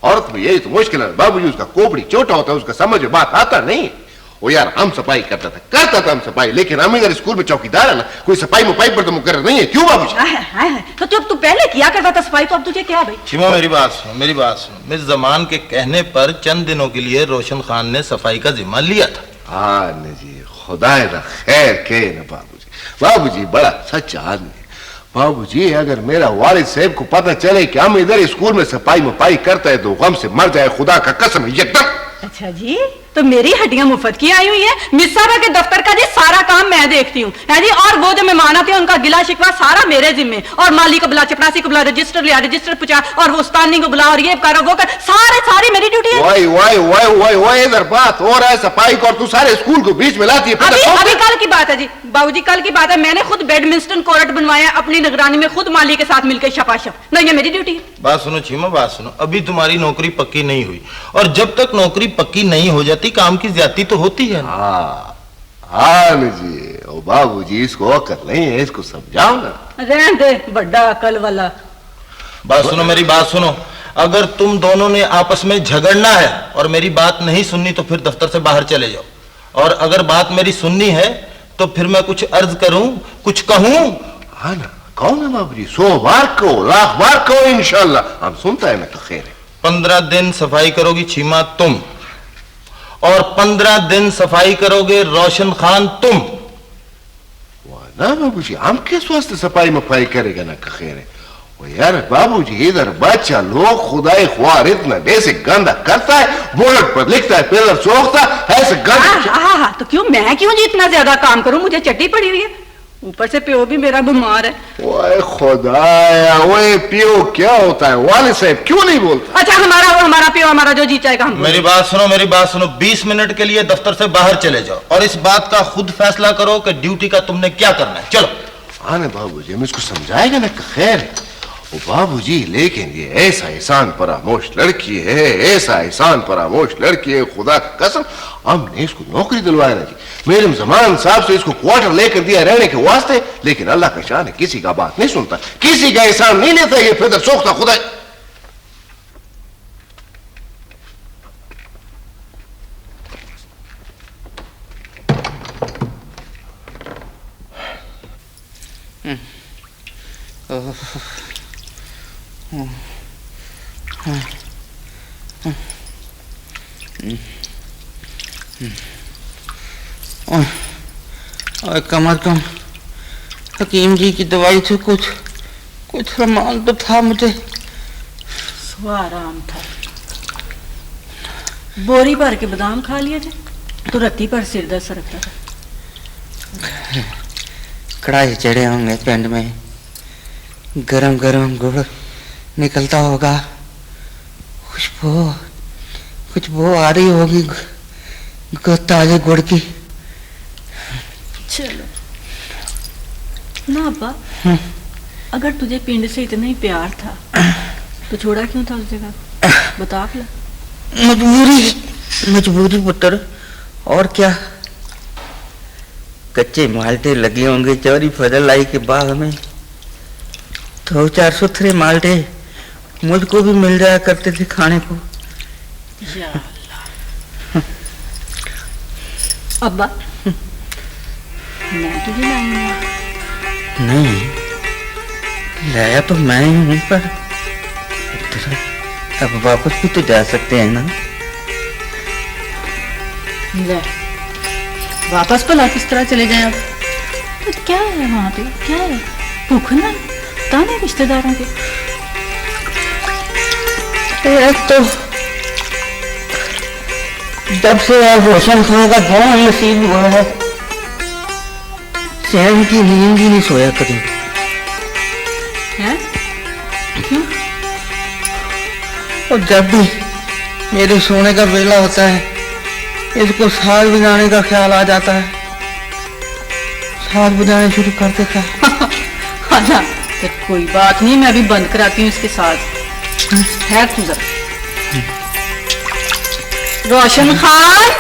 औरत में यही तो मुश्किल है। बाबूजी उसका कोपड़ी छोटा होता है, उसका समझ में बात आता नहीं। वो यार, हम सफाई करता था हम सफाई, लेकिन हम इधर स्कूल में चौकीदार है ना, कोई सफाई मुफाई पर तो मुकर्रर नहीं है। क्यों बाबूजी? तो जब तू पहले किया करता था सफाई, तो अब तुझे क्या भाई? शिमा, मेरी बात सुनो, मेरी बात सुनो। मिस जमान के कहने पर चंद दिनों के लिए रोशन खान ने सफाई का जिम्मा लिया था। हाँ जी, खुदा खैर के ना बाबूजी, बाबूजी बड़ा सच्चा आदमी है। बाबूजी, अगर मेरा वालिद साहब को पता चले कि हम इधर स्कूल में सफाई मफाई करता है तो गम से मर जाए, खुदा का कसम एकदम। अच्छा जी, तो मेरी हड्डियां मुफ्त की आई हुई है। मिस साहबा के दफ्तर का जी सारा काम मैं देखती हूँ, है जी, और वो जो मेहमान आते हैं उनका गिला शिकवा सारा मेरे जिम्मे, और माली को बुला, चपरासी को बुला, रजिस्टर लिया, रजिस्टर पूछा, और उस्तानी को बुला, और ये करो वो कर, सारी मेरी ड्यूटी है। वाई इधर बात हो रहा है सफाई को, और तू सारे स्कूल को बीच में लाती है। अभी कल की बात है जी बाबूजी, कल की बात है। मैंने खुद बैडमिंटन कोर्ट बनवाया अपनी निगरानी में, खुद माली के साथ मिलकर शपाशप। नहीं, ये मेरी ड्यूटी है। बात सुनो छीमा, बात सुनो, अभी तुम्हारी नौकरी पक्की नहीं हुई, और जब तक नौकरी पक्की नहीं हो जाती काम की ज्यादती तो होती है। हाँ जी, ओ बाबूजी, इसको अकल नहीं है, इसको समझाओ ना। रहने दे, बड़ा अकल वाला। बात सुनो, मेरी बात सुनो, अगर तुम दोनों ने आपस में झगड़ना है और मेरी बात नहीं सुननी तो फिर दफ्तर से बाहर चले जाओ, और अगर बात मेरी सुननी है तो फिर मैं कुछ अर्ज करूं, कुछ कहूं। हाँ ना, कहो ना बाबूजी, 100 बार कहो, लाख बार कहो, इंशाल्लाह हम सुनता है ना, तो खैर है। 15 दिन सफाई करोगी छीमा तुम, और 15 दिन सफाई करोगे रोशन खान तुम। ना बाबूजी, हम किस वास्ते सफाई मफाई करेगा ना, खैर है। वो यार बाबूजी, इधर बच्चा लोग खुदाई ख्वार इतना ऐसे गंदा करता है, बोर्ड पर लिखता है, पेलर सोखता है, ऐसे गंदा। तो क्यों मैं क्यों जी इतना ज्यादा काम करूं? मुझे चट्टी पड़ी हुई है। ऊपर से प्यो भी मेरा बीमार है। ओए खुदाया, ओए पियो क्या होता है? वाले साहब क्यों नहीं बोलता? अच्छा हमारा प्यो हमारा जो जी चाहेगा हम। मेरी बात सुनो 20 मिनट के लिए दफ्तर से बाहर चले जाओ और इस बात का खुद फैसला करो कि ड्यूटी का तुमने क्या करना है। चलो। आने बाबूजी, हम इसको समझाएगा ना कि खैर है। ओ बाबूजी, लेकिन ये ऐसा एहसान फरामोश लड़की है, ऐसा एहसान फरामोश लड़की है, खुदा की कसम हमने इसको नौकरी दिलवाया ना जी। मेरे जमान साहब से इसको क्वार्टर लेकर दिया रहने के वास्ते, लेकिन अल्लाह का शान है, किसी का बात नहीं सुनता, किसी का एहसान नहीं लेता, ये फिर सोखता खुदा। और कम अज कम हकीम जी की दवाई से कुछ सामान तो था मुझे। सो आराम था। बोरी भर के बादाम खा लिए थे तो रत्ती पर सिर दर्द सरकता था। कढ़ाई चढ़े होंगे पिंड में, गरम गरम गुड़ निकलता होगा, खुशबू आ रही होगी ताजे गुड़ की। चलो ना अब्बा, अगर तुझे पिंड से इतना ही प्यार था तो छोड़ा क्यों था उस जगह? बता फिर। मजबूरी पुत्र, और क्या। कच्चे माल्टे लगे होंगे चौरी फजल लाई के बाग में, 2-4 सुथरे माल्टे मुझको भी मिल जाया करते थे खाने को। या अल्लाह। अब्बा मैं तुझे लाऊंगा। नहीं लाया तो मैं ही हूं, पर अब वापस भी तो जा सकते हैं ना। ले वापस भला किस तरह चले जाए? अब तो क्या है वहां पे? क्या है? भूख ना ताने रिश्तेदारों के। एक तो जब से आप रोशन खान का जन्म नसीब हुआ है, चैन की नींद ही नहीं सोया कभी। हैं? क्यों? और जब भी मेरे सोने का वेला होता है, इसको साग बजाने का ख्याल आ जाता है, साग बजाने शुरू कर देता है। अच्छा तो कोई बात नहीं, मैं अभी बंद कराती हूँ इसके साथ। है तू जरा। रोशन खान,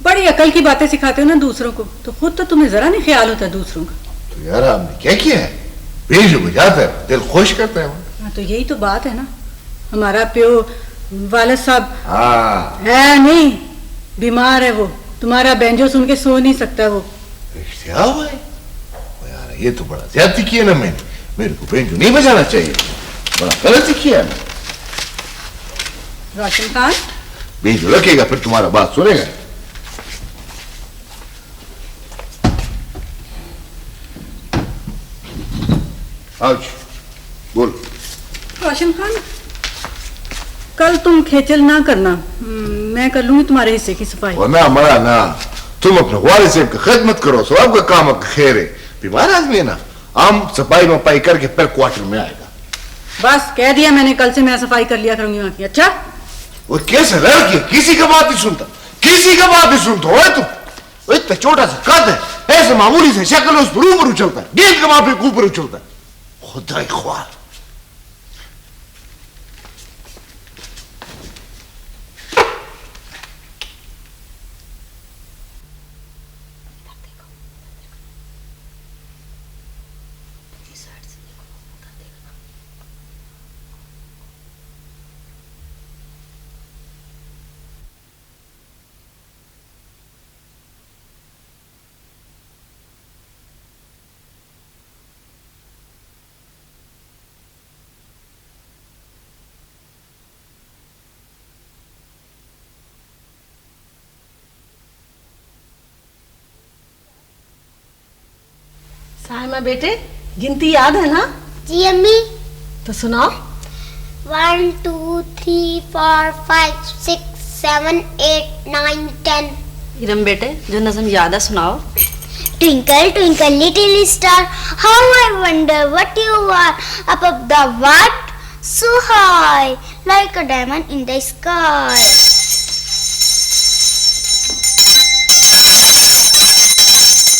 बड़ी अकल की बातें सिखाते हो ना दूसरों को, तो खुद तो तुम्हें जरा नहीं ख्याल होता दूसरों का। तो यार आपने क्या किया है? बेज बुझाता है, दिल खुश करता है। हाँ तो यही तो बात है ना, हमारा प्यो वालिद साहब है नहीं, बीमार है वो। तुम्हारा बैंजो सुन के सो नहीं सकता वो। क्या हुआ है? यार ये तो बड़ा ज्यादती किया ना मैंने, मेरे को बैंजो नहीं बजाना चाहिए, बड़ा गलत किया है। रोशन खान बैंजो रखेगा फिर तुम्हारा बात सुनेगा। आज बोल। रोशन खान कल तुम खेचल ना करना, मैं कर लूंगी तुम्हारे हिस्से की सफाई। ना मरा ना, तुम अपने वाले साहब की खिदमत करो, सब आपका काम खैर है। बीमार आदमी है ना, हम सफाई वफाई करके फिर क्वार्टर में आएगा। बस कह दिया मैंने, कल से मैं सफाई कर लिया करूंगी वहां की। अच्छा वो कैसे लड़की, किसी का बात नहीं सुनता, किसी का बात नहीं सुनता हो तू। इतना छोटा सा कद है, ऐसे मामूली से शक्ल उस पर ऊपर उछलता है, गेंद का वहां पे ऊपर उछलता है। खुदा ख्वार। साहिमा बेटे, गिनती याद है ना? जी अम्मी। तो सुनाओ। 1 2 3 4 5 6 7 8 9 10। इरम बेटे, जो नज़म याद है सुनाओ। Twinkle, twinkle, little star, how I wonder what you are, up of the what? So high, like a diamond in the sky.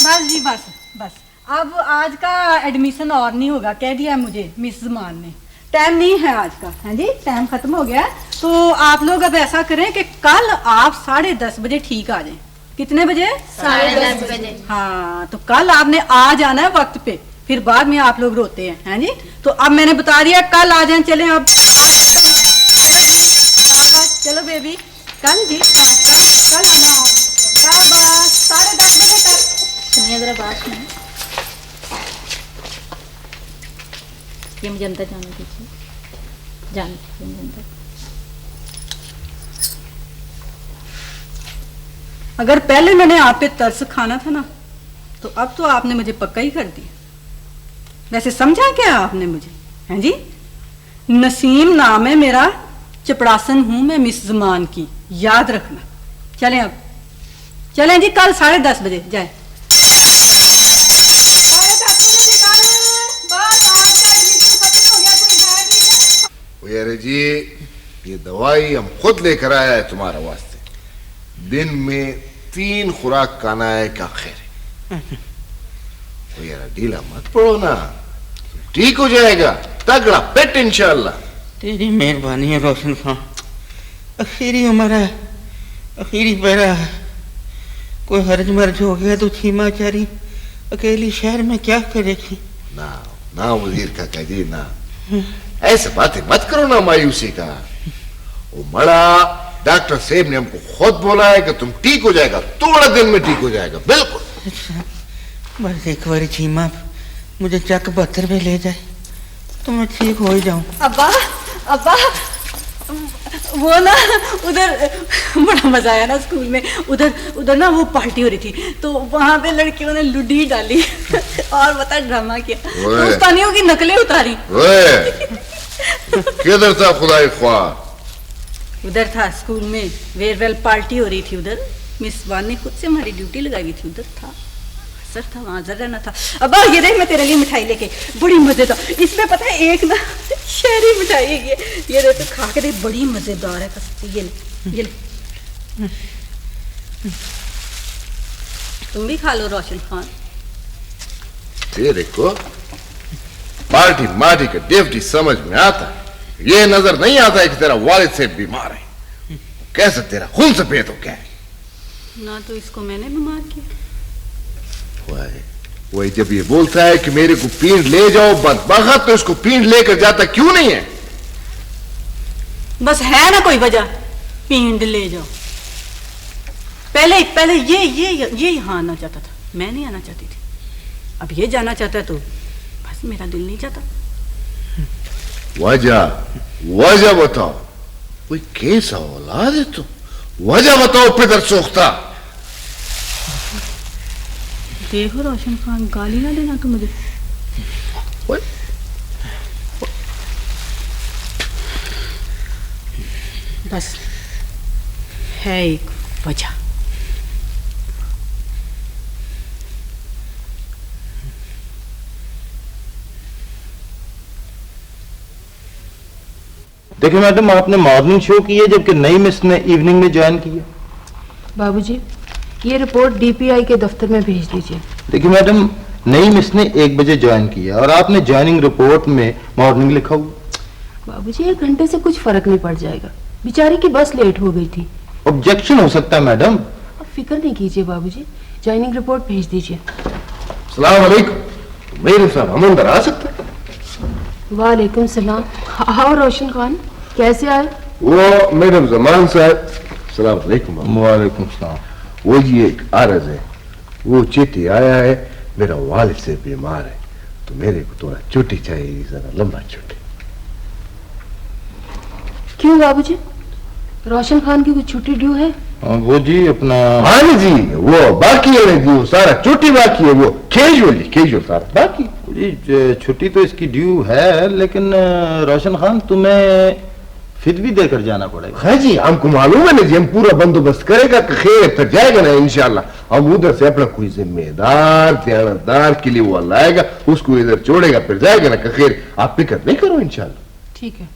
बस जी बस बस, अब आज का एडमिशन और नहीं होगा, कह दिया मुझे मिस जमान ने। टाइम नहीं है आज का, है जी, टाइम खत्म हो गया। तो आप लोग अब ऐसा करें कि कल आप 10:30 बजे ठीक आ जाएं। कितने बजे? 10:30 बजे। हाँ, तो कल आपने आ जाना है वक्त पे, फिर बाद में आप लोग रोते हैं जी। तो अब मैंने बता दिया, कल आ जाएं। चलें अब, चलो बेबी, कल जी, कल आना आप। शाबाश, 10:30 बजे तक। सुनिए जरा बात सुनिए, ये मुझे अंदर जाने दीजिए, जाने दीजिए मुझे अंदर। अगर पहले मैंने आप पे तरस खाना था ना, तो अब तो आपने मुझे पक्का ही कर दिया। वैसे समझा क्या आपने मुझे, हैं जी? नसीम नाम है मेरा, चपड़ासन हूं मैं मिस जमान की, याद रखना। चलें अब, चलें जी, कल 10:30 बजे जाए। अरे जी, ये दवाई हम खुद लेकर आया है तुम्हारे वास्ते। दिन में 3 खुराक खाना है, क्या खैर है। तो यार ढीला मत पड़ो ना, ठीक हो जाएगा, तगड़ा पेट इंशाल्लाह। तेरी मेहरबानी है रोशन खान, आखिरी उम्र है, आखिरी पैरा है, कोई हर्ज मर्ज हो गया तो छीमाचारी अकेली शहर में क्या करेगी। ना ना वजीर का कह जी ना, ऐसे बातें मत करो ना मायूसी का। वो बड़ा डॉक्टर साहब ने हमको खुद बोला है कि तुम ठीक हो जाएगा, थोड़ा दिन में ठीक हो जाएगा, बिल्कुल। अच्छा, बस एक बार छीमा मुझे चक 72 पे ले जाए तो मैं ठीक हो ही जाऊं। अब्बा, अब्बा, वो ना उधर बड़ा मजा आया ना स्कूल में। उधर ना वो पार्टी हो रही थी, तो वहां पे लड़कियों ने लुडी डाली और बता ड्रामा किया, तो उस्तानियों की नकलें उतारी। किधर था खुदाई ख्वाह? उधर था स्कूल में, फेयरवेल पार्टी हो रही थी उधर। मिस वान ने खुद से हमारी ड्यूटी लगाई हुई थी, उधर था सर, था वहां जर रहना था। अब ये देख, मैं तेरे लिए मिठाई लेके, बड़ी मजेदार। इसमें पता है एक ना शहरी मिठाई है, ये देख, खा के देख, बड़ी मजेदार है कसम। ये ले, तुम भी खा लो रोशन खान। तेरे को पार्टी मार्टी का डेवटी समझ में आता, ये नजर नहीं आता है कि तेरा वालिद से बीमार है। कैसे तेरा खून सफेद हो गया है? ना तो इसको मैंने बीमार किया। वही जब ये बोलता है कि मेरे को पींड ले जाओ बदबख्त, तो इसको पींड लेकर जाता क्यों नहीं है? बस है ना कोई वजह, पींड ले जाओ। पहले ये यहाँ आना चाहता था, मैं नहीं आना चाहती थी। अब ये जाना चाहता है तो बस मेरा दिल नहीं चाहता। वजह बताओ, कोई कैसा औलाद है तुम? वजह बताओ पितर सोखता। देखो रोशन खान, गाली ना देना तू मुझे। बस है एक वजह। देखिए मैडम, आपने मॉर्निंग शो की है जबकि नई मिस ने इवनिंग में ज्वाइन किया। बाबूजी, ये रिपोर्ट डीपीआई के दफ्तर में भेज दीजिए। देखिए मैडम, नई मिस ने 1 बजे ज्वाइन किया और आपने ज्वाइनिंग रिपोर्ट में मॉर्निंग लिखा हुआ। बाबूजी, 1 घंटे से कुछ फर्क नहीं पड़ जाएगा, बेचारी की बस लेट हो गई थी। ऑब्जेक्शन हो सकता है मैडम। अब फिक्र नहीं कीजिए बाबूजी, ज्वाइनिंग रिपोर्ट भेज दीजिए। अस्सलाम वालेकुम। मेरे साहब, हम अंदर आ सकते हैं? वालेकुम सलाम। आओ रोशन खान, कैसे आए? वो मैडम जमान साहब। अस्सलाम वालेकुम। वालेकुम सलाम। वो जी एक अर्ज है, वो चिट्ठी आया है, मेरा वालिद से बीमार है, तो मेरे को थोड़ा छुट्टी चाहिए, जरा लंबा छुट्टी। क्यों बाबूजी, रोशन खान की कुछ छुट्टी ड्यू है? वो जी अपना हाँ जी, वो बाकी है जी, वो सारा छुट्टी बाकी है, वो कैजुअल सारा बाकी। जी छुट्टी तो इसकी ड्यू है, लेकिन रोशन खान तुम्हें फिर भी देकर जाना पड़ेगा। हाँ जी, हमको मालूम है ना जी, हम पूरा बंदोबस्त करेगा कि खैर तक जाएगा ना इंशाल्लाह। हम उधर से अपना कोई जिम्मेदार ध्यानदार के लिए वो लाएगा, उसको इधर छोड़ेगा, फिर जाएगा ना कि खैर आप फिक्र नहीं करो इंशाल्लाह। ठीक है।